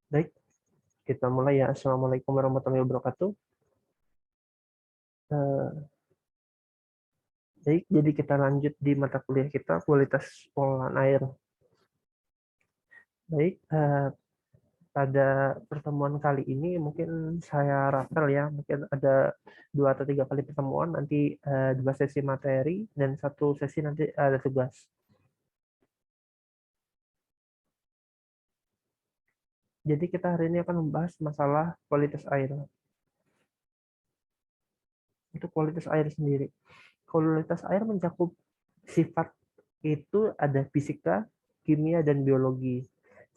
Baik, kita mulai ya. Assalamualaikum warahmatullahi wabarakatuh. Baik, jadi kita lanjut di mata kuliah kita, kualitas pengelolaan air. Baik, pada pertemuan kali ini mungkin saya rapel ya, mungkin ada 2 atau 3 kali pertemuan, nanti 2 sesi materi, dan 1 sesi nanti ada tugas. Jadi kita hari ini akan membahas masalah kualitas air. Untuk kualitas air sendiri. Kualitas air mencakup sifat itu ada fisika, kimia, dan biologi,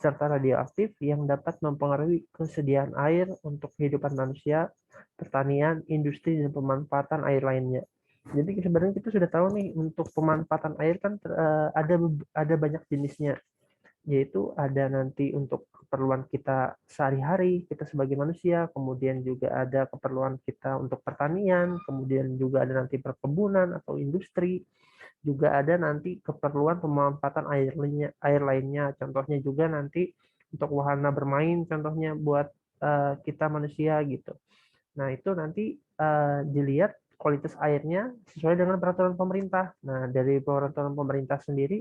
serta radioaktif yang dapat mempengaruhi kesediaan air untuk kehidupan manusia, pertanian, industri, dan pemanfaatan air lainnya. Jadi sebenarnya kita sudah tahu nih, untuk pemanfaatan air kan ada banyak jenisnya, yaitu ada nanti untuk keperluan kita sehari-hari, kita sebagai manusia, kemudian juga ada keperluan kita untuk pertanian, kemudian juga ada nanti perkebunan atau industri, juga ada nanti keperluan pemanfaatan air lainnya, contohnya juga nanti untuk wahana bermain, contohnya buat kita manusia gitu. Nah itu nanti dilihat kualitas airnya sesuai dengan peraturan pemerintah. Nah dari peraturan pemerintah sendiri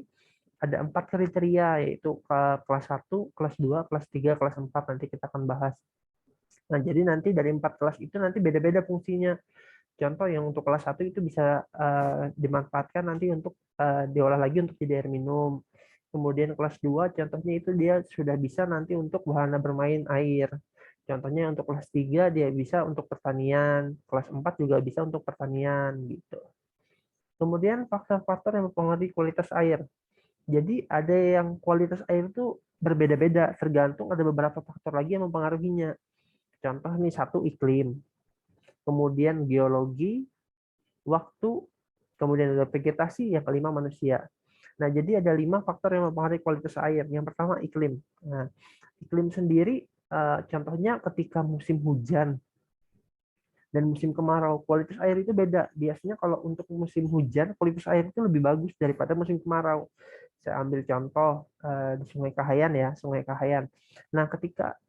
ada 4 kriteria, yaitu kelas 1, kelas 2, kelas 3, kelas 4, nanti kita akan bahas. Nah, jadi nanti dari 4 kelas itu nanti beda-beda fungsinya. Contoh yang untuk kelas 1 itu bisa dimanfaatkan nanti untuk diolah lagi untuk jadi air minum. Kemudian kelas 2 contohnya itu dia sudah bisa nanti untuk wahana bermain air. Contohnya untuk kelas 3 dia bisa untuk pertanian, kelas 4 juga bisa untuk pertanian gitu. Kemudian faktor-faktor yang mempengaruhi kualitas air. Jadi ada yang kualitas air itu berbeda-beda, tergantung ada beberapa faktor lagi yang mempengaruhinya. Contoh nih, 1 iklim, kemudian geologi, waktu, kemudian ada vegetasi, yang kelima manusia. Nah, jadi ada 5 faktor yang mempengaruhi kualitas air. Yang pertama iklim. Nah, iklim sendiri contohnya ketika musim hujan dan musim kemarau, kualitas air itu beda. Biasanya kalau untuk musim hujan, kualitas air itu lebih bagus daripada musim kemarau. Saya ambil contoh di Sungai Kahayan ya, Sungai Kahayan. Nah, ketika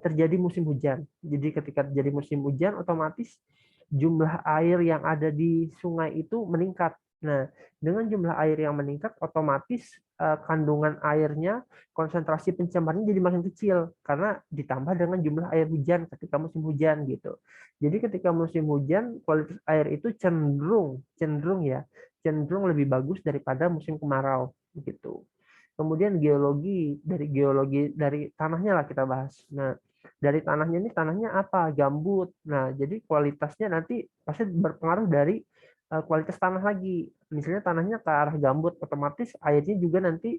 terjadi musim hujan, jadi ketika terjadi musim hujan, otomatis jumlah air yang ada di sungai itu meningkat. Nah, dengan jumlah air yang meningkat, otomatis kandungan airnya, konsentrasi pencemarnya jadi makin kecil karena ditambah dengan jumlah air hujan ketika musim hujan gitu. Jadi ketika musim hujan, kualitas air itu cenderung lebih bagus daripada musim kemarau gitu. Kemudian geologi dari tanahnya lah kita bahas. Nah, dari tanahnya ini, tanahnya apa? Gambut. Nah, jadi kualitasnya nanti pasti berpengaruh dari kualitas tanah lagi. Misalnya tanahnya ke arah gambut, otomatis airnya juga nanti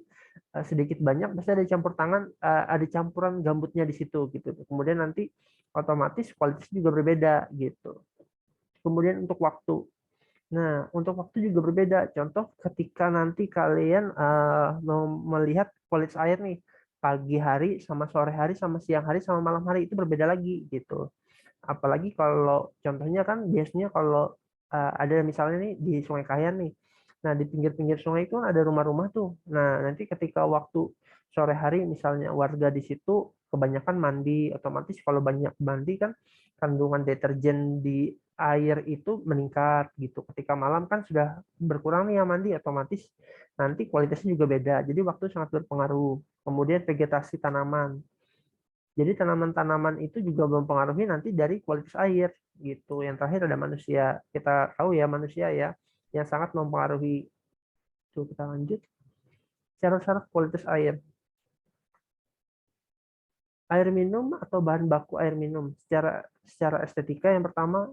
sedikit banyak pasti ada campur tangan, ada campuran gambutnya di situ gitu. Kemudian nanti otomatis kualitasnya juga berbeda gitu. Kemudian untuk waktu. Nah, untuk waktu juga berbeda. Contoh ketika nanti kalian melihat kualitas air nih, pagi hari sama sore hari sama siang hari sama malam hari itu berbeda lagi gitu. Apalagi kalau contohnya kan biasanya kalau ada misalnya nih di Sungai Kahayan nih. Nah, di pinggir-pinggir sungai itu ada rumah-rumah tuh. Nah, nanti ketika waktu sore hari misalnya warga di situ kebanyakan mandi, otomatis kalau banyak mandi kan kandungan deterjen di air itu meningkat gitu. Ketika malam kan sudah berkurang nih yang mandi, otomatis nanti kualitasnya juga beda. Jadi waktu sangat berpengaruh. Kemudian vegetasi tanaman. Jadi tanaman-tanaman itu juga mempengaruhi nanti dari kualitas air gitu. Yang terakhir ada manusia. Kita tahu ya manusia ya yang sangat mempengaruhi. Coba kita lanjut. Syarat-syarat kualitas air. Air minum atau bahan baku air minum. Secara estetika yang pertama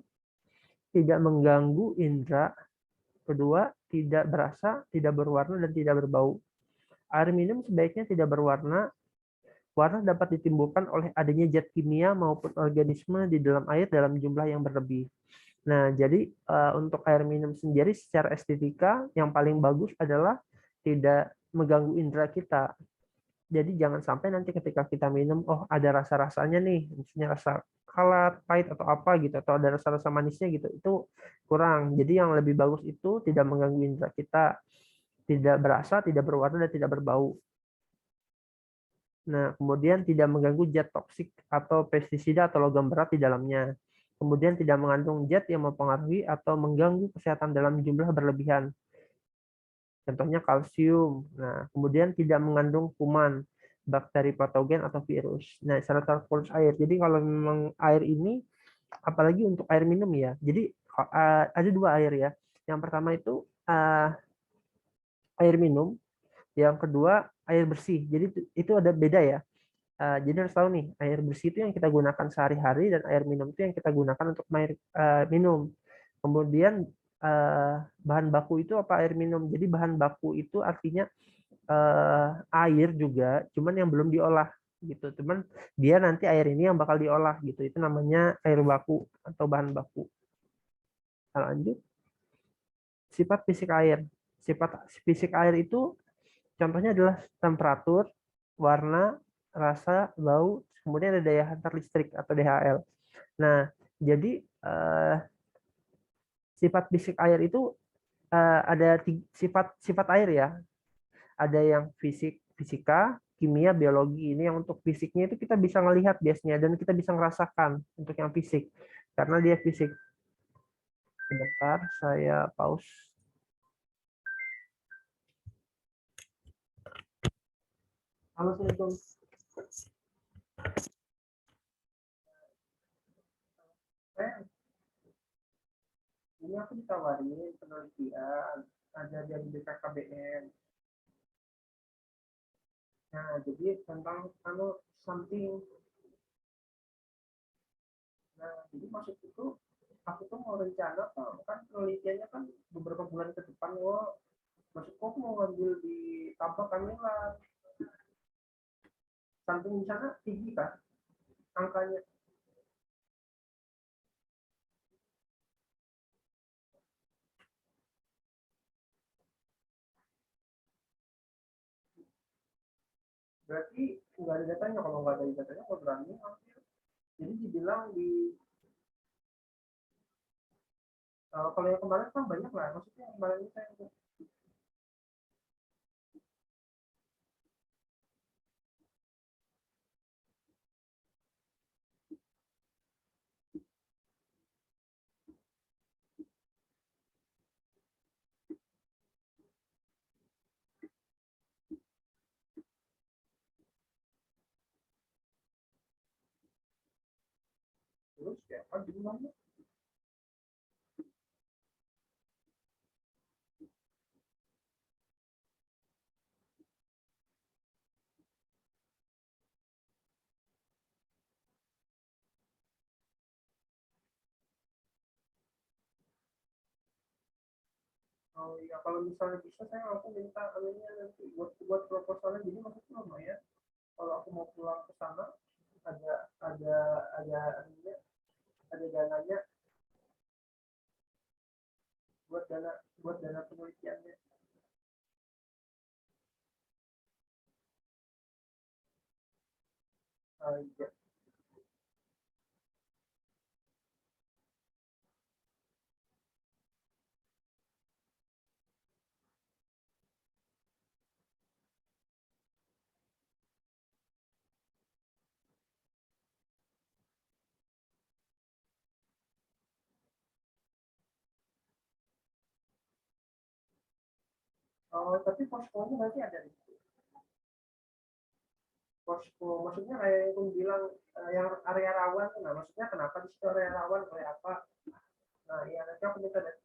tidak mengganggu indera. Kedua, tidak berasa, tidak berwarna, dan tidak berbau. Air minum sebaiknya tidak berwarna. Warna dapat ditimbulkan oleh adanya zat kimia maupun organisme di dalam air dalam jumlah yang berlebih. Nah, jadi untuk air minum sendiri secara estetika yang paling bagus adalah tidak mengganggu indera kita. Jadi jangan sampai nanti ketika kita minum, oh ada rasa-rasanya nih, misalnya rasa kalat, pahit atau apa gitu, atau ada rasa-rasa manisnya gitu, itu kurang. Jadi yang lebih bagus itu tidak mengganggu indera kita, tidak berasa, tidak berwarna, dan tidak berbau. Nah, kemudian tidak mengganggu zat toksik atau pestisida atau logam berat di dalamnya. Kemudian tidak mengandung zat yang mempengaruhi atau mengganggu kesehatan dalam jumlah berlebihan. Contohnya kalsium. Nah, kemudian tidak mengandung kuman, bakteri patogen atau virus. Nah, syarat kualitas air. Jadi kalau memang air ini, apalagi untuk air minum ya. Jadi ada dua air ya. Yang pertama itu air minum, yang kedua air bersih. Jadi itu ada beda ya. Jadi harus tahu nih, air bersih itu yang kita gunakan sehari-hari dan air minum itu yang kita gunakan untuk air minum. Kemudian bahan baku itu apa air minum. Jadi bahan baku itu artinya air juga, cuman yang belum diolah gitu. Cuman dia nanti air ini yang bakal diolah gitu. Itu namanya air baku atau bahan baku. Nah, lanjut, sifat fisik air. Sifat fisik air itu contohnya adalah temperatur, warna, rasa, bau, kemudian ada daya hantar listrik atau DHL. Nah, jadi sifat fisik air itu ada sifat air ya. Ada yang fisika, kimia, biologi. Ini yang untuk fisiknya itu kita bisa melihat biasanya dan kita bisa merasakan untuk yang fisik karena dia fisik. Sebentar, saya pause. Halo, Assalamualaikum. Ini aku ditawarin penelitian ada dari BKKBN. Nah, jadi tentang something. Nah, jadi maksud itu aku tuh mau rencana kan penelitiannya kan beberapa bulan ke depan. Maksudku aku mau ngambil di tambak kamilan. Samping di sana tinggi kan angkanya. Berarti nggak ada datanya. Kalau nggak ada datanya mau berani ambil. Jadi dibilang kalau yang kemarin kan banyak lah. Maksudnya yang kemarin itu saya terus ya kan jumlahnya. Oh iya, kalau misalnya bisa saya langsung minta anunya nanti buat proposalnya. Jadi maksudnya lumayan. Kalau aku mau pulang ke sana ada ada ada anunya, ada dananya buat dana penelitiannya. Iya. Tapi poskonya nanti ada di posko. Maksudnya kayak yang kamu bilang yang area rawan. Nah, maksudnya kenapa di situ area rawan kayak apa? Nah, iya nanti aku minta deh.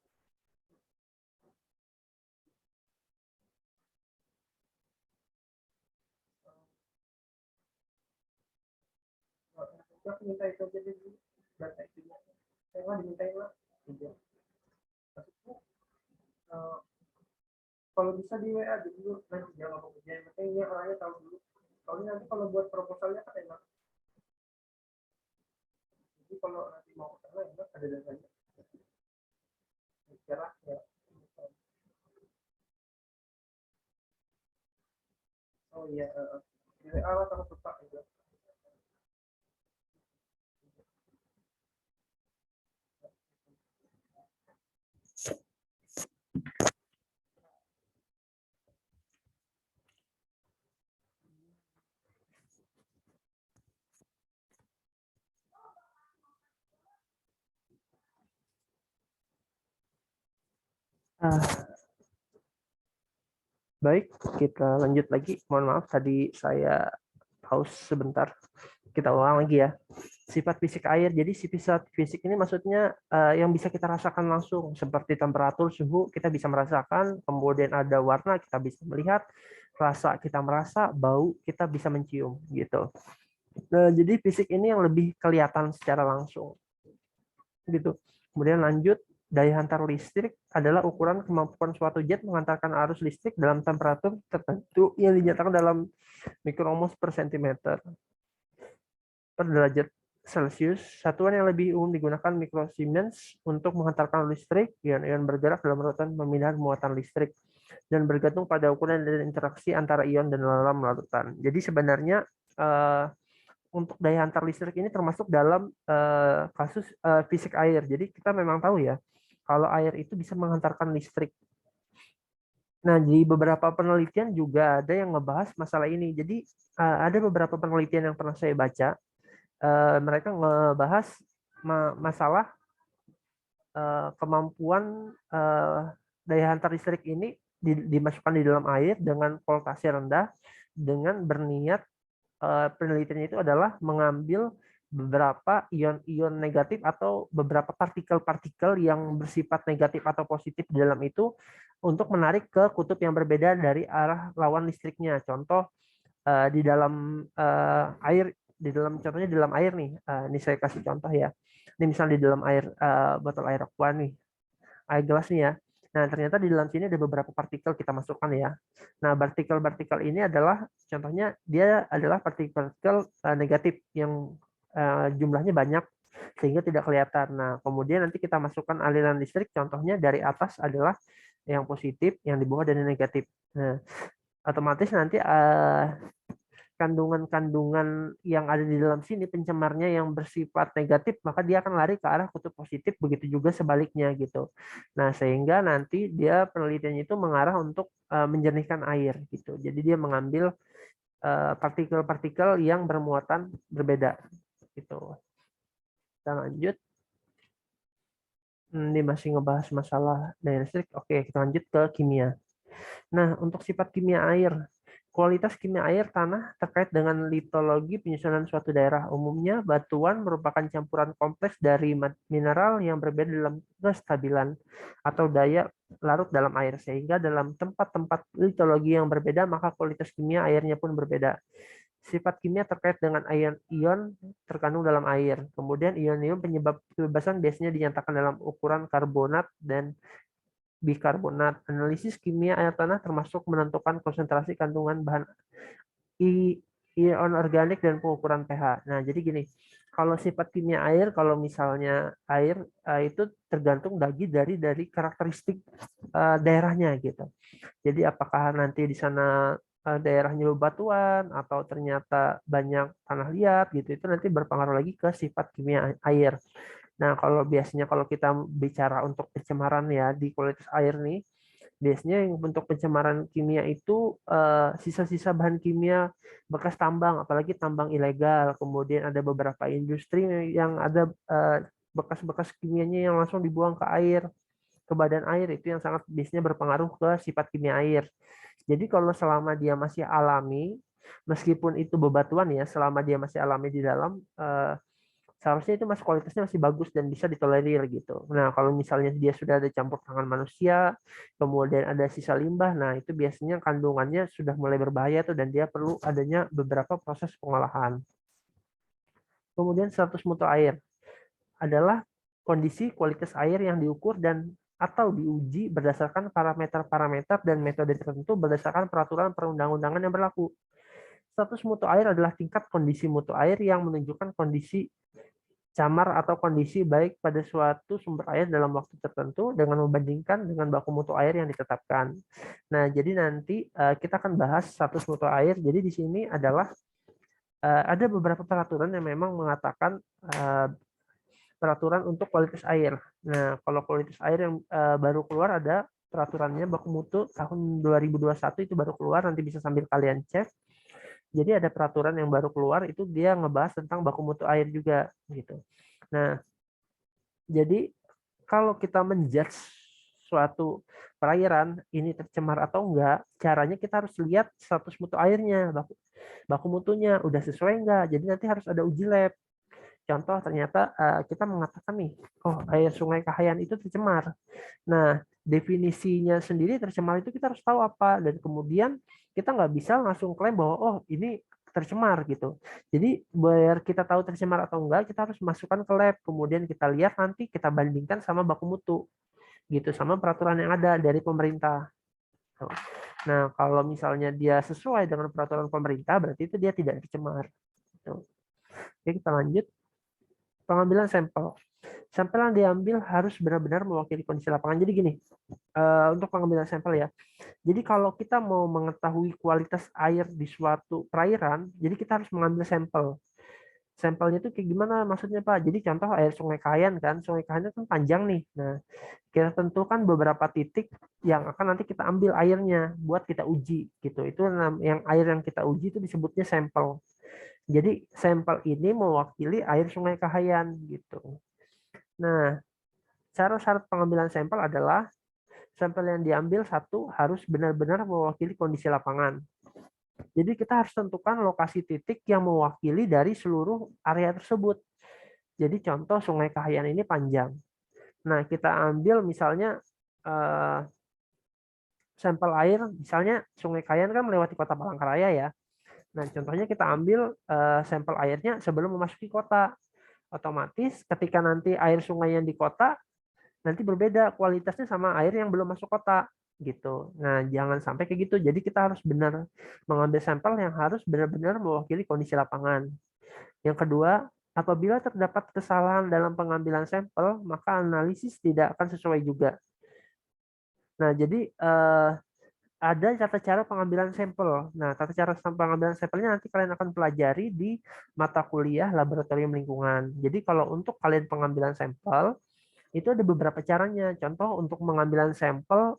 Nanti aku minta itu aja dulu. Data itu. Saya nggak dimintain lah. Gitu. Maksudnya eh, kalau bisa di WA aja dulu nanti jangan ngomong kerja. Yang penting ini orangnya tahu dulu. Soalnya nanti kalau buat proposalnya kan enak. Jadi kalau nanti mau ke sana enak ada datanya. Cerah ya. Oh iya. Di WA lah takut lupa gitu. Baik, kita lanjut lagi. Mohon maaf tadi saya pause sebentar. Kita ulang lagi ya. Sifat fisik air. Jadi sifat fisik ini maksudnya yang bisa kita rasakan langsung, seperti temperatur, suhu kita bisa merasakan, kemudian ada warna kita bisa melihat, rasa kita merasa, bau kita bisa mencium gitu. Nah, jadi fisik ini yang lebih kelihatan secara langsung gitu. Kemudian lanjut, daya hantar listrik adalah ukuran kemampuan suatu zat mengantarkan arus listrik dalam temperatur tertentu yang dinyatakan dalam mikromol per sentimeter per derajat Celcius. Satuan yang lebih umum digunakan mikrosiemens untuk menghantarkan listrik. Ion-ion bergerak dalam larutan memindahkan muatan listrik dan bergantung pada ukuran dan interaksi antara ion dan dalam larutan. Jadi sebenarnya untuk daya hantar listrik ini termasuk dalam kasus fisik air. Jadi kita memang tahu ya, kalau air itu bisa menghantarkan listrik. Nah, di beberapa penelitian juga ada yang ngebahas masalah ini. Jadi ada beberapa penelitian yang pernah saya baca, mereka ngebahas masalah kemampuan daya hantar listrik ini dimasukkan di dalam air dengan voltase rendah dengan berniat penelitiannya itu adalah mengambil beberapa ion-ion negatif atau beberapa partikel-partikel yang bersifat negatif atau positif di dalam itu untuk menarik ke kutub yang berbeda dari arah lawan listriknya. Contoh di dalam air, contohnya di dalam air nih. Ini saya kasih contoh ya. Ini misalnya di dalam air botol air aqua nih, air gelas nih ya. Nah, ternyata di dalam sini ada beberapa partikel kita masukkan ya. Nah, partikel-partikel ini adalah contohnya dia adalah partikel negatif yang jumlahnya banyak sehingga tidak kelihatan. Nah, kemudian nanti kita masukkan aliran listrik, contohnya dari atas adalah yang positif, yang di bawah dari negatif. Nah, otomatis nanti kandungan-kandungan yang ada di dalam sini pencemarnya yang bersifat negatif, maka dia akan lari ke arah kutub positif, begitu juga sebaliknya gitu. Nah, sehingga nanti dia penelitiannya itu mengarah untuk menjernihkan air gitu. Jadi dia mengambil partikel-partikel yang bermuatan berbeda gitu. Kita lanjut. Ini masih ngebahas masalah daya listrik. Oke, kita lanjut ke kimia. Nah, untuk sifat kimia air, kualitas kimia air tanah terkait dengan litologi penyusunan suatu daerah. Umumnya, batuan merupakan campuran kompleks dari mineral yang berbeda dalam kestabilan atau daya larut dalam air. Sehingga dalam tempat-tempat litologi yang berbeda, maka kualitas kimia airnya pun berbeda. Sifat kimia terkait dengan ion-ion terkandung dalam air. Kemudian ion-ion penyebab kebebasan biasanya dinyatakan dalam ukuran karbonat dan bikarbonat. Analisis kimia air tanah termasuk menentukan konsentrasi kandungan bahan ion organik dan pengukuran pH. Nah, jadi gini, kalau sifat kimia air, kalau misalnya air itu tergantung dari karakteristik daerahnya gitu. Jadi apakah nanti di sana daerahnya bebatuan atau ternyata banyak tanah liat gitu, itu nanti berpengaruh lagi ke sifat kimia air. Nah, kalau biasanya kalau kita bicara untuk pencemaran ya di kualitas air nih, biasanya yang untuk pencemaran kimia itu sisa-sisa bahan kimia bekas tambang, apalagi tambang ilegal. Kemudian ada beberapa industri yang ada bekas-bekas kimianya yang langsung dibuang ke air, ke badan air, itu yang sangat biasanya berpengaruh ke sifat kimia air. Jadi kalau selama dia masih alami, meskipun itu bebatuan ya, selama dia masih alami di dalam seharusnya itu masih kualitasnya masih bagus dan bisa ditolerir gitu. Nah, kalau misalnya dia sudah ada campur tangan manusia, kemudian ada sisa limbah, nah itu biasanya kandungannya sudah mulai berbahaya tuh dan dia perlu adanya beberapa proses pengolahan. Kemudian status mutu air adalah kondisi kualitas air yang diukur dan atau diuji berdasarkan parameter-parameter dan metode tertentu berdasarkan peraturan perundang-undangan yang berlaku. Status mutu air adalah tingkat kondisi mutu air yang menunjukkan kondisi camar atau kondisi baik pada suatu sumber air dalam waktu tertentu dengan membandingkan dengan baku mutu air yang ditetapkan. Nah, jadi nanti kita akan bahas status mutu air. Jadi di sini adalah ada beberapa peraturan yang memang mengatakan peraturan untuk kualitas air. Nah, kalau kualitas air yang baru keluar ada peraturannya baku mutu tahun 2021 itu baru keluar, nanti bisa sambil kalian cek. Jadi ada peraturan yang baru keluar itu dia ngebahas tentang baku mutu air juga gitu. Nah, jadi kalau kita menjudge suatu perairan ini tercemar atau enggak, caranya kita harus lihat status mutu airnya, baku mutunya udah sesuai enggak. Jadi nanti harus ada uji lab. Contoh ternyata kita mengatakan nih, oh air Sungai Kahayan itu tercemar. Nah, definisinya sendiri tercemar itu kita harus tahu apa, dan kemudian kita nggak bisa langsung klaim bahwa oh ini tercemar gitu. Jadi biar kita tahu tercemar atau enggak, kita harus masukkan ke lab, kemudian kita lihat nanti kita bandingkan sama baku mutu gitu, sama peraturan yang ada dari pemerintah. Nah, kalau misalnya dia sesuai dengan peraturan pemerintah, berarti itu dia tidak tercemar. Oke, kita lanjut. Pengambilan sampel. Sampel yang diambil harus benar-benar mewakili kondisi lapangan. Jadi gini, untuk pengambilan sampel ya. Jadi kalau kita mau mengetahui kualitas air di suatu perairan, jadi kita harus mengambil sampel. Sampelnya itu kayak gimana maksudnya Pak? Jadi contoh air Sungai Kahayan kan, Sungai Kahayan kan panjang nih. Nah, kita tentukan beberapa titik yang akan nanti kita ambil airnya buat kita uji gitu. Itu yang air yang kita uji itu disebutnya sampel. Jadi sampel ini mewakili air Sungai Kahayan gitu. Nah, syarat-syarat pengambilan sampel adalah sampel yang diambil satu harus benar-benar mewakili kondisi lapangan. Jadi kita harus tentukan lokasi titik yang mewakili dari seluruh area tersebut. Jadi contoh Sungai Kahayan ini panjang. Nah, kita ambil misalnya sampel air, misalnya Sungai Kahayan kan melewati kota Palangkaraya ya. Nah, contohnya kita ambil sampel airnya sebelum memasuki kota. Otomatis ketika nanti air sungai yang di kota nanti berbeda kualitasnya sama air yang belum masuk kota gitu. Nah, jangan sampai kayak gitu. Jadi kita harus benar mengambil sampel yang harus benar-benar mewakili kondisi lapangan. Yang kedua, apabila terdapat kesalahan dalam pengambilan sampel, maka analisis tidak akan sesuai juga. Nah, jadi ada tata cara pengambilan sampel. Nah, tata cara pengambilan sampelnya nanti kalian akan pelajari di mata kuliah laboratorium lingkungan. Jadi kalau untuk kalian pengambilan sampel, itu ada beberapa caranya. Contoh untuk pengambilan sampel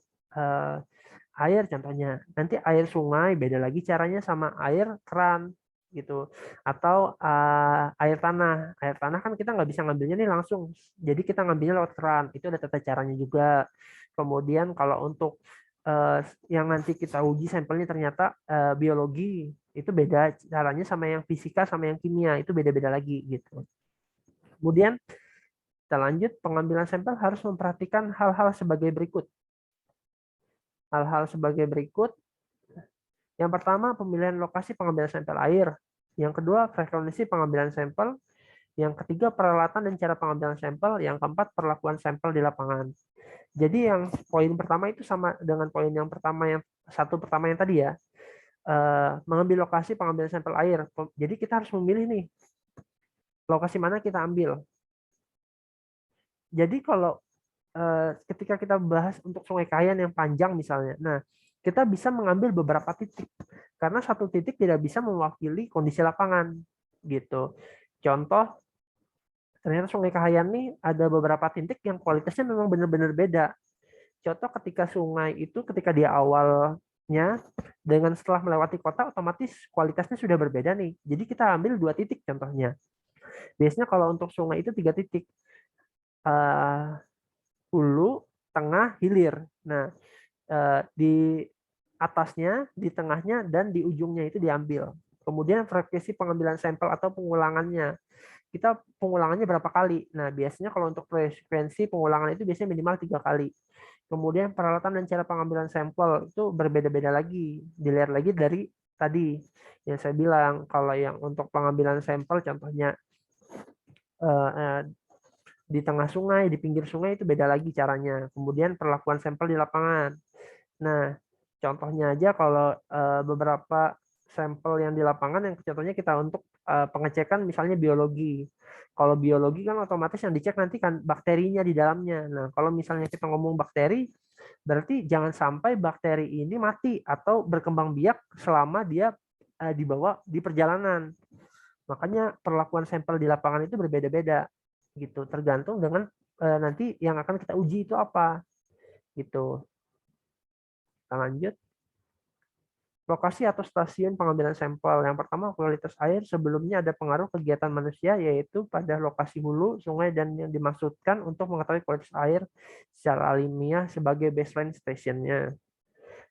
air contohnya. Nanti air sungai beda lagi caranya sama air keran gitu. Atau air tanah. Air tanah kan kita nggak bisa ngambilnya nih langsung. Jadi kita ngambilnya lewat keran. Itu ada tata caranya juga. Kemudian kalau untuk yang nanti kita uji sampelnya ternyata biologi, itu beda caranya sama yang fisika sama yang kimia, itu beda-beda lagi gitu. Kemudian kita lanjut, pengambilan sampel harus memperhatikan hal-hal sebagai berikut. Hal-hal sebagai berikut. Yang pertama, pemilihan lokasi pengambilan sampel air. Yang kedua, frekuensi pengambilan sampel. Yang ketiga, peralatan dan cara pengambilan sampel. Yang keempat, perlakuan sampel di lapangan. Jadi yang poin pertama itu sama dengan poin yang pertama yang tadi ya. Mengambil lokasi pengambilan sampel air. Jadi kita harus memilih nih, lokasi mana kita ambil. Jadi kalau ketika kita bahas untuk Sungai Kahayan yang panjang misalnya, nah kita bisa mengambil beberapa titik karena satu titik tidak bisa mewakili kondisi lapangan gitu. Contoh, ternyata Sungai Kahayan nih ada beberapa titik yang kualitasnya memang benar-benar beda. Contoh ketika sungai itu ketika dia awalnya dengan setelah melewati kota otomatis kualitasnya sudah berbeda nih. Jadi kita ambil 2 titik contohnya. Biasanya kalau untuk sungai itu 3 titik. Hulu, tengah, hilir. Nah, di atasnya, di tengahnya, dan di ujungnya itu diambil. Kemudian frekuensi pengambilan sampel atau pengulangannya. Kita pengulangannya berapa kali? Nah, biasanya kalau untuk frekuensi pengulangan itu biasanya minimal 3 kali. Kemudian peralatan dan cara pengambilan sampel itu berbeda-beda lagi. Dilihat lagi dari tadi yang saya bilang. Kalau yang untuk pengambilan sampel contohnya di tengah sungai, di pinggir sungai itu beda lagi caranya. Kemudian perlakuan sampel di lapangan. Nah, contohnya aja kalau beberapa sampel yang di lapangan yang contohnya kita untuk pengecekan misalnya biologi. Kalau biologi kan otomatis yang dicek nanti kan bakterinya di dalamnya. Nah, kalau misalnya kita ngomong bakteri, berarti jangan sampai bakteri ini mati atau berkembang biak selama dia dibawa di perjalanan. Makanya perlakuan sampel di lapangan itu berbeda-beda gitu, tergantung dengan nanti yang akan kita uji itu apa gitu. Kita lanjut. lokasi atau stasiun pengambilan sampel. Yang pertama, kualitas air sebelumnya ada pengaruh kegiatan manusia, yaitu pada lokasi hulu, sungai, dan yang dimaksudkan untuk mengetahui kualitas air secara alamiah sebagai baseline stationnya.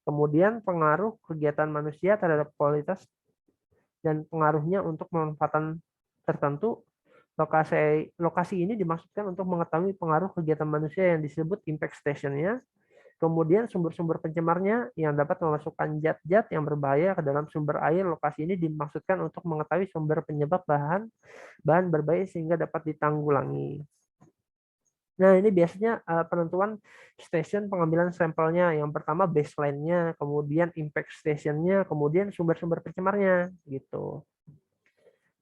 Kemudian pengaruh kegiatan manusia terhadap kualitas dan pengaruhnya untuk pemanfaatan tertentu. Lokasi ini dimaksudkan untuk mengetahui pengaruh kegiatan manusia yang disebut impact stationnya. Kemudian sumber-sumber pencemarnya yang dapat memasukkan zat-zat yang berbahaya ke dalam sumber air. Lokasi ini dimaksudkan untuk mengetahui sumber penyebab bahan berbahaya sehingga dapat ditanggulangi. Nah, ini biasanya penentuan stasiun pengambilan sampelnya. Yang pertama baseline-nya, kemudian impact station-nya, kemudian sumber-sumber pencemarnya gitu.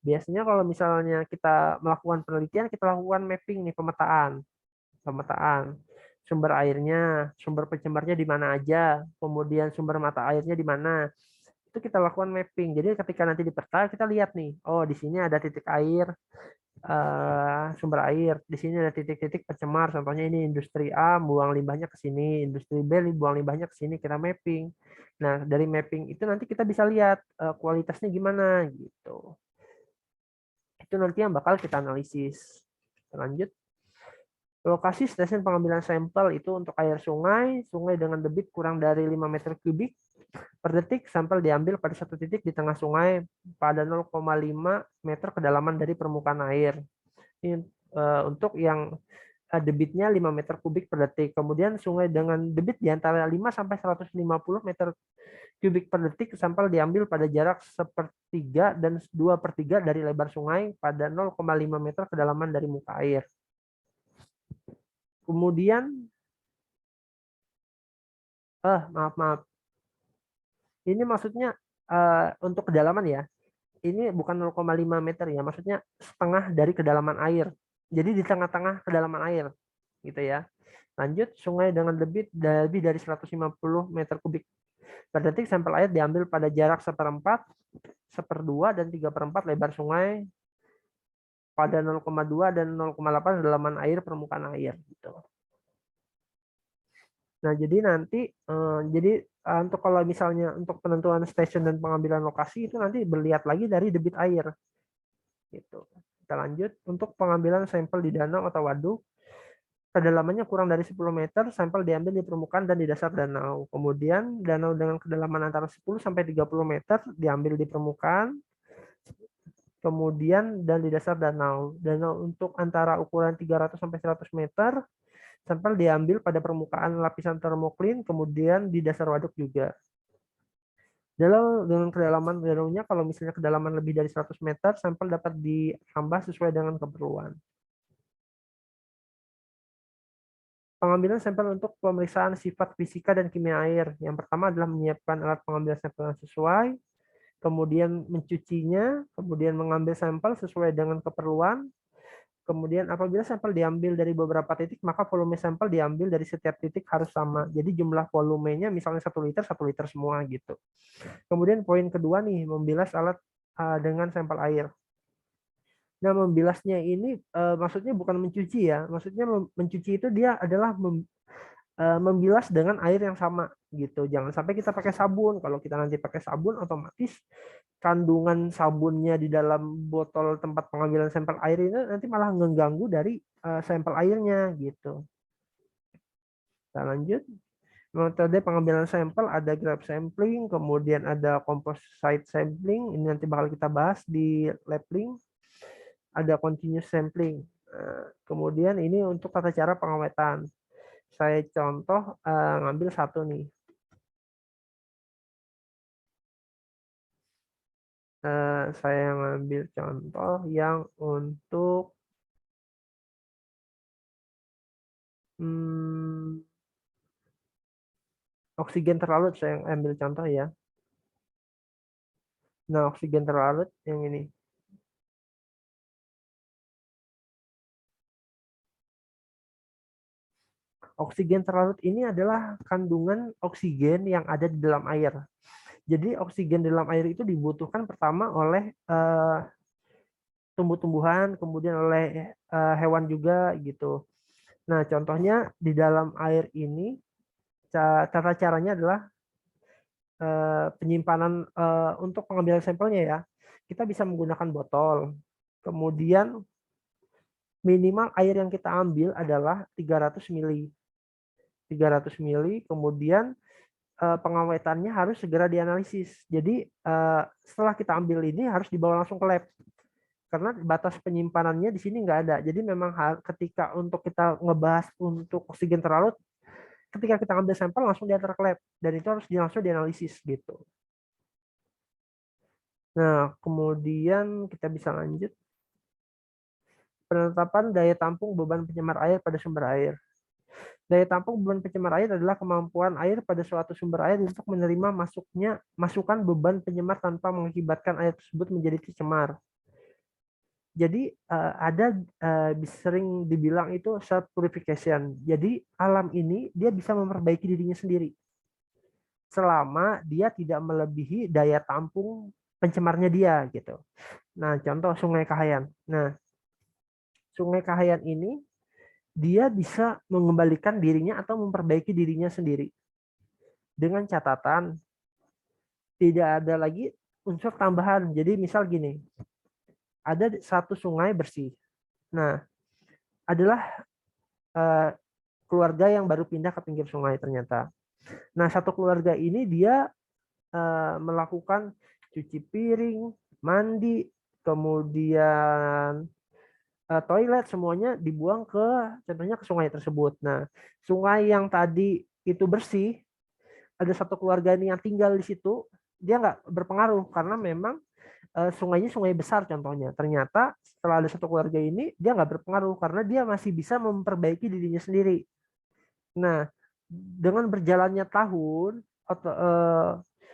Biasanya kalau misalnya kita melakukan penelitian, kita lakukan mapping nih, pemetaan sumber airnya, sumber pencemarnya di mana aja, kemudian sumber mata airnya di mana. Itu kita lakukan mapping. Jadi ketika nanti di peta kita lihat nih, oh di sini ada titik air, sumber air, di sini ada titik-titik pencemar. Contohnya ini industri A buang limbahnya ke sini, industri B buang limbahnya ke sini, kita mapping. Nah, dari mapping itu nanti kita bisa lihat kualitasnya gimana gitu. Itu nanti yang bakal kita analisis. Lanjut. Lokasi stasiun pengambilan sampel itu untuk air sungai dengan debit kurang dari 5 meter kubik per detik. Sampel diambil pada satu titik di tengah sungai pada 0,5 meter kedalaman dari permukaan air. Ini untuk yang debitnya 5 meter kubik per detik. Kemudian sungai dengan debit di antara 5 sampai 150 meter kubik per detik, sampel diambil pada jarak 1/3 dan 2/3 dari lebar sungai pada 0,5 meter kedalaman dari muka air. Kemudian, maaf. Ini maksudnya untuk kedalaman ya. Ini bukan 0,5 meter ya, maksudnya setengah dari kedalaman air. Jadi di tengah-tengah kedalaman air, gitu ya. Lanjut, sungai dengan debit lebih dari 150 meter kubik per detik, sampel air diambil pada jarak 1/4, 1/2, dan 3/4 lebar sungai pada 0,2 dan 0,8 kedalaman air permukaan air. Gitu. Nah, jadi nanti untuk kalau misalnya untuk penentuan stasiun dan pengambilan lokasi itu nanti berlihat lagi dari debit air. Gitu. Kita lanjut untuk pengambilan sampel di danau atau waduk. Kedalamannya kurang dari 10 meter, sampel diambil di permukaan dan di dasar danau. Kemudian danau dengan kedalaman antara 10 sampai 30 meter diambil di permukaan. Kemudian dan di dasar danau. Danau untuk antara ukuran 300 sampai 100 meter, sampel diambil pada permukaan lapisan termoklin, kemudian di dasar waduk juga. Dengan kedalaman danaunya, kalau misalnya kedalaman lebih dari 100 meter, sampel dapat ditambah sesuai dengan keperluan. Pengambilan sampel untuk pemeriksaan sifat fisika dan kimia air. Yang pertama adalah menyiapkan alat pengambilan sampel yang sesuai, kemudian mencucinya, kemudian mengambil sampel sesuai dengan keperluan. Kemudian apabila sampel diambil dari beberapa titik, maka volume sampel diambil dari setiap titik harus sama. Jadi jumlah volumenya misalnya 1 liter semua gitu. Kemudian poin kedua nih, membilas alat dengan sampel air. Nah, membilasnya ini maksudnya bukan mencuci ya. Maksudnya mencuci itu dia adalah membilas dengan air yang sama gitu. Jangan sampai kita pakai sabun. Kalau kita nanti pakai sabun, otomatis kandungan sabunnya di dalam botol tempat pengambilan sampel air ini nanti malah mengganggu dari sampel airnya gitu. Kita lanjut. Metode pengambilan sampel ada graph sampling, kemudian ada composite sampling. Ini nanti bakal kita bahas di lab link. Ada continuous sampling. Kemudian ini untuk tata cara pengawetan. Saya contoh ngambil satu nih. Saya ngambil contoh yang untuk oksigen terlarut, saya ambil contoh ya. Nah, oksigen terlarut yang ini. Oksigen terlarut ini adalah kandungan oksigen yang ada di dalam air. Jadi oksigen dalam air itu dibutuhkan pertama oleh tumbuh-tumbuhan, kemudian oleh hewan juga gitu. Nah, contohnya di dalam air ini, cara caranya adalah penyimpanan untuk pengambilan sampelnya ya, kita bisa menggunakan botol. Kemudian minimal air yang kita ambil adalah 300 mili. 300 mili, kemudian pengawetannya harus segera dianalisis. Jadi setelah kita ambil ini harus dibawa langsung ke lab. Karena batas penyimpanannya di sini nggak ada. Jadi memang ketika untuk kita ngebahas untuk oksigen terlarut, ketika kita ambil sampel langsung diantar ke lab. Dan itu harus langsung dianalisis gitu. Nah, kemudian kita bisa lanjut. Penetapan daya tampung beban pencemar air pada sumber air. Daya tampung beban pencemar air adalah kemampuan air pada suatu sumber air untuk menerima masukan beban pencemar tanpa mengakibatkan air tersebut menjadi tercemar. Jadi ada sering dibilang itu self purification. Jadi alam ini dia bisa memperbaiki dirinya sendiri selama dia tidak melebihi daya tampung pencemarnya dia gitu. Nah, contoh Sungai Kahayan. Nah, Sungai Kahayan ini dia bisa mengembalikan dirinya atau memperbaiki dirinya sendiri. Dengan catatan tidak ada lagi unsur tambahan. Jadi misal gini, ada satu sungai bersih. Nah, adalah keluarga yang baru pindah ke pinggir sungai ternyata. Nah, satu keluarga ini dia melakukan cuci piring, mandi, kemudian toilet, semuanya dibuang ke contohnya ke sungai tersebut. Nah, sungai yang tadi itu bersih, ada satu keluarga ini yang tinggal di situ, dia nggak berpengaruh karena memang sungainya sungai besar contohnya. Ternyata setelah ada satu keluarga ini, dia nggak berpengaruh karena dia masih bisa memperbaiki dirinya sendiri. Nah, dengan berjalannya tahun,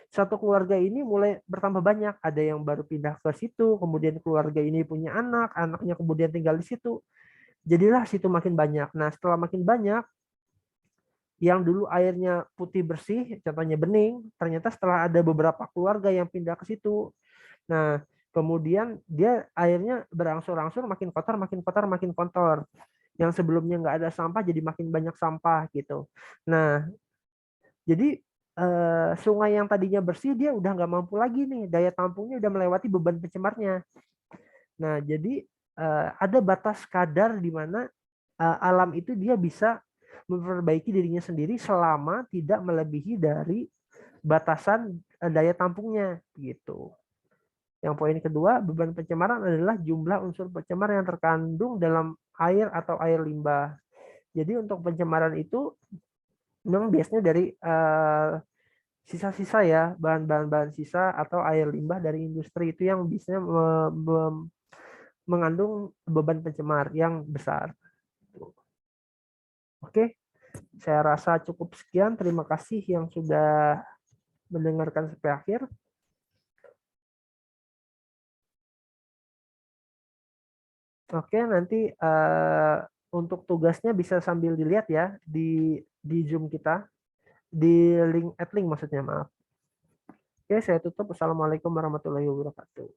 satu keluarga ini mulai bertambah banyak. Ada yang baru pindah ke situ, kemudian keluarga ini punya anak, anaknya kemudian tinggal di situ. Jadilah situ makin banyak. Nah, setelah makin banyak, yang dulu airnya putih bersih, contohnya bening, ternyata setelah ada beberapa keluarga yang pindah ke situ, nah kemudian dia airnya berangsur-angsur makin kotor, makin kotor, makin kotor. Yang sebelumnya nggak ada sampah jadi makin banyak sampah gitu. Nah, jadi sungai yang tadinya bersih dia udah nggak mampu lagi nih, daya tampungnya udah melewati beban pencemarnya. Nah, jadi ada batas kadar di mana alam itu dia bisa memperbaiki dirinya sendiri selama tidak melebihi dari batasan daya tampungnya gitu. Yang poin kedua, beban pencemaran adalah jumlah unsur pencemar yang terkandung dalam air atau air limbah. Jadi untuk pencemaran itu memang biasanya dari sisa-sisa ya, bahan-bahan sisa atau air limbah dari industri itu yang biasanya mengandung beban pencemar yang besar. Oke, saya rasa cukup sekian. Terima kasih yang sudah mendengarkan sampai akhir. Oke, nanti untuk tugasnya bisa sambil dilihat ya di Zoom kita, di link maksudnya, maaf. Oke, saya tutup. Assalamualaikum warahmatullahi wabarakatuh.